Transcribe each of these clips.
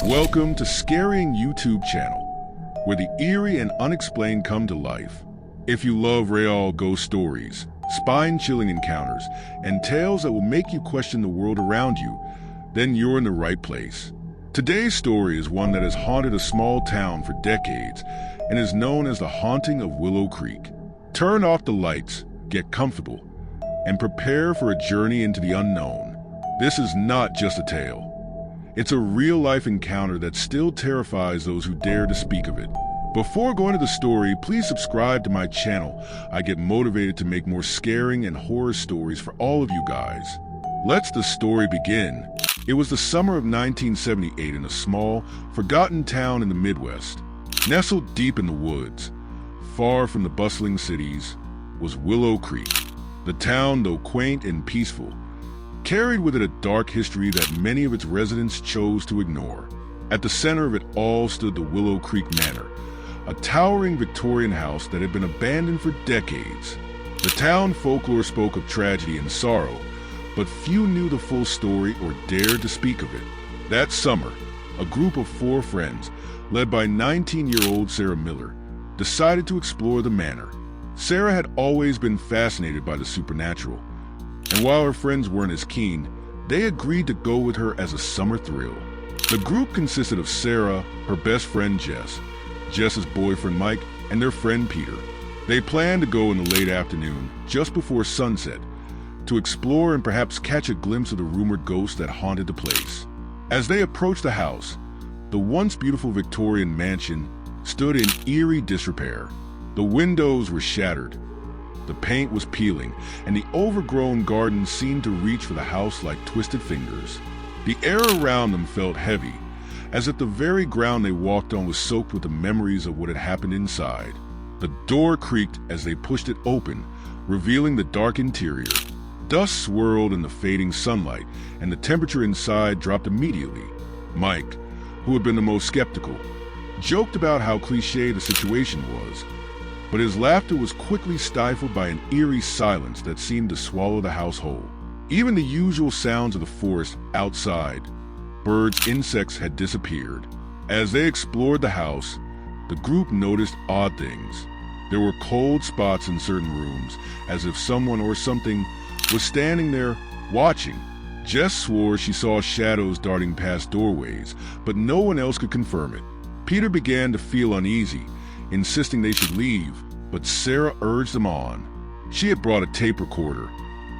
Welcome to Scaring YouTube channel, where the eerie and unexplained come to life. If you love real ghost stories, spine-chilling encounters, and tales that will make you question the world around you, then you're in the right place. Today's story is one that has haunted a small town for decades and is known as the haunting of Willow Creek. Turn off the lights, get comfortable, and prepare for a journey into the unknown. This is not just a tale. It's a real-life encounter that still terrifies those who dare to speak of it. Before going to the story, please subscribe to my channel. I get motivated to make more scaring and horror stories for all of you guys. Let's the story begin. It was the summer of 1978 in a small, forgotten town in the Midwest. Nestled deep in the woods, far from the bustling cities, was Willow Creek. The town, though quaint and peaceful, carried with it a dark history that many of its residents chose to ignore. At the center of it all stood the Willow Creek Manor, a towering Victorian house that had been abandoned for decades. The town folklore spoke of tragedy and sorrow, but few knew the full story or dared to speak of it. That summer, a group of 4 friends, led by 19-year-old Sarah Miller, decided to explore the manor. Sarah had always been fascinated by the supernatural, and while her friends weren't as keen, they agreed to go with her as a summer thrill. The group consisted of Sarah, her best friend Jess, Jess's boyfriend Mike, and their friend Peter. They planned to go in the late afternoon, just before sunset, to explore and perhaps catch a glimpse of the rumored ghost that haunted the place. As they approached the house, the once beautiful Victorian mansion stood in eerie disrepair. The windows were shattered, the paint was peeling, and the overgrown garden seemed to reach for the house like twisted fingers. The air around them felt heavy, as if the very ground they walked on was soaked with the memories of what had happened inside. The door creaked as they pushed it open, revealing the dark interior. Dust swirled in the fading sunlight, and the temperature inside dropped immediately. Mike, who had been the most skeptical, joked about how cliché the situation was, but his laughter was quickly stifled by an eerie silence that seemed to swallow the house whole. Even the usual sounds of the forest outside, birds, insects, had disappeared. As they explored the house, the group noticed odd things. There were cold spots in certain rooms, as if someone or something was standing there watching. Jess swore she saw shadows darting past doorways, but no one else could confirm it. Peter began to feel uneasy, insisting they should leave, but Sarah urged them on. She had brought a tape recorder,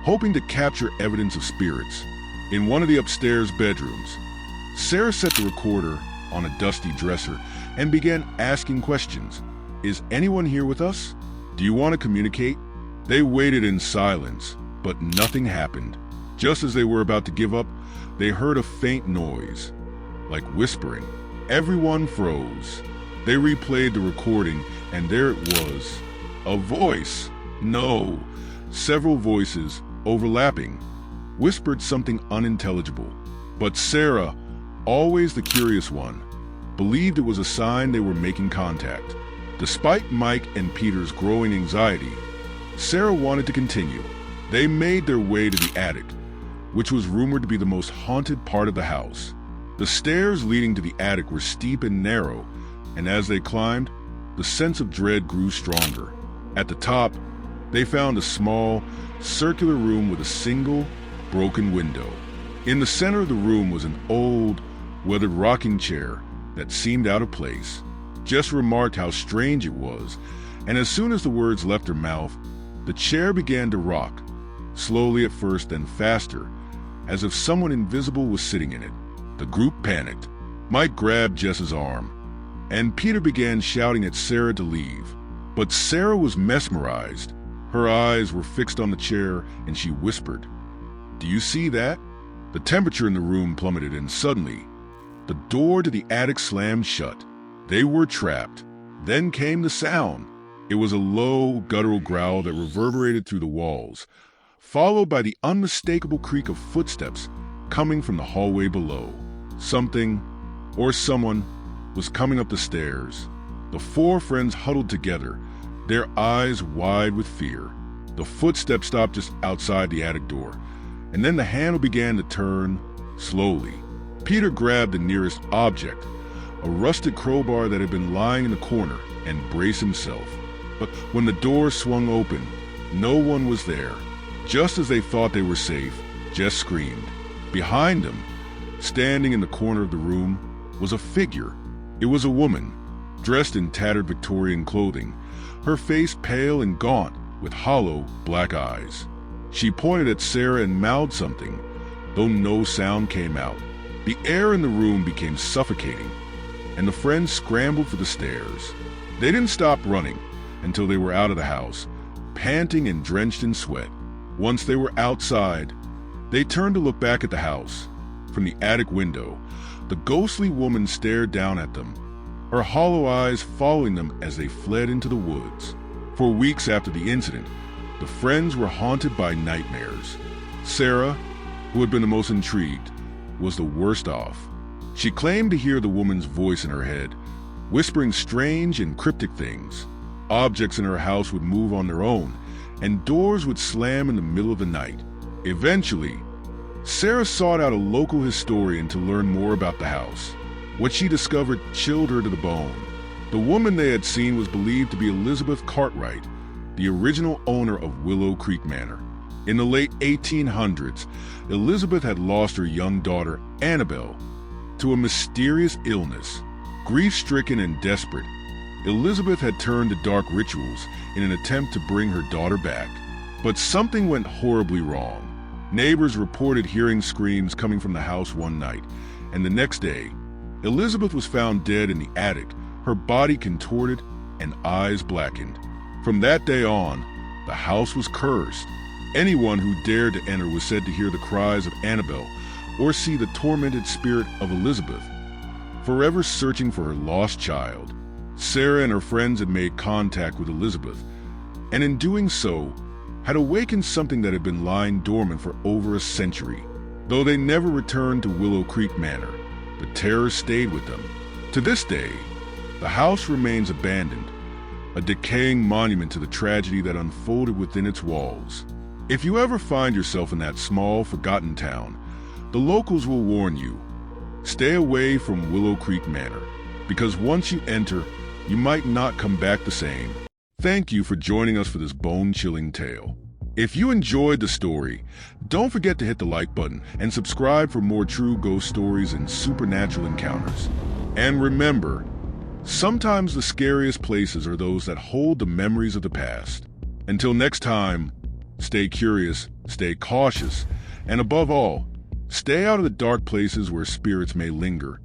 hoping to capture evidence of spirits. In one of the upstairs bedrooms, Sarah set the recorder on a dusty dresser and began asking questions. "Is anyone here with us? Do you want to communicate?" They waited in silence, but nothing happened. Just as they were about to give up, they heard a faint noise, like whispering. Everyone froze. They replayed the recording, and there it was. A voice. No, several voices, overlapping, whispered something unintelligible. But Sarah, always the curious one, believed it was a sign they were making contact. Despite Mike and Peter's growing anxiety, Sarah wanted to continue. They made their way to the attic, which was rumored to be the most haunted part of the house. The stairs leading to the attic were steep and narrow, and as they climbed, the sense of dread grew stronger. At the top, they found a small, circular room with a single, broken window. In the center of the room was an old, weathered rocking chair that seemed out of place. Jess remarked how strange it was, and as soon as the words left her mouth, the chair began to rock, slowly at first, then faster, as if someone invisible was sitting in it. The group panicked. Mike grabbed Jess's arm, and Peter began shouting at Sarah to leave. But Sarah was mesmerized. Her eyes were fixed on the chair, and she whispered, "Do you see that?" The temperature in the room plummeted, and suddenly, the door to the attic slammed shut. They were trapped. Then came the sound. It was a low, guttural growl that reverberated through the walls, followed by the unmistakable creak of footsteps coming from the hallway below. Something, or someone, was coming up the stairs. The 4 friends huddled together, their eyes wide with fear. The footsteps stopped just outside the attic door, and then the handle began to turn slowly. Peter grabbed the nearest object, a rusted crowbar that had been lying in the corner, and braced himself. But when the door swung open, no one was there. Just as they thought they were safe, Jess screamed. Behind them, standing in the corner of the room, was a figure. It was a woman, dressed in tattered Victorian clothing, her face pale and gaunt with hollow black eyes. She pointed at Sarah and mouthed something, though no sound came out. The air in the room became suffocating, and the friends scrambled for the stairs. They didn't stop running until they were out of the house, panting and drenched in sweat. Once they were outside, they turned to look back at the house. From the attic window, the ghostly woman stared down at them, her hollow eyes following them as they fled into the woods. For weeks after the incident, the friends were haunted by nightmares. Sarah, who had been the most intrigued, was the worst off. She claimed to hear the woman's voice in her head, whispering strange and cryptic things. Objects in her house would move on their own, and doors would slam in the middle of the night. Eventually, Sarah sought out a local historian to learn more about the house. What she discovered chilled her to the bone. The woman they had seen was believed to be Elizabeth Cartwright, the original owner of Willow Creek Manor. In the late 1800s, Elizabeth had lost her young daughter, Annabelle, to a mysterious illness. Grief-stricken and desperate, Elizabeth had turned to dark rituals in an attempt to bring her daughter back. But something went horribly wrong. Neighbors reported hearing screams coming from the house one night, and the next day, Elizabeth was found dead in the attic, her body contorted and eyes blackened. From that day on, the house was cursed. Anyone who dared to enter was said to hear the cries of Annabelle or see the tormented spirit of Elizabeth, forever searching for her lost child. Sarah and her friends had made contact with Elizabeth, and in doing so, had awakened something that had been lying dormant for over a century. Though they never returned to Willow Creek Manor, the terror stayed with them. To this day, the house remains abandoned, a decaying monument to the tragedy that unfolded within its walls. If you ever find yourself in that small, forgotten town, the locals will warn you, stay away from Willow Creek Manor, because once you enter, you might not come back the same. Thank you for joining us for this bone-chilling tale. If you enjoyed the story, don't forget to hit the like button and subscribe for more true ghost stories and supernatural encounters. And remember, sometimes the scariest places are those that hold the memories of the past. Until next time, stay curious, stay cautious, and above all, stay out of the dark places where spirits may linger.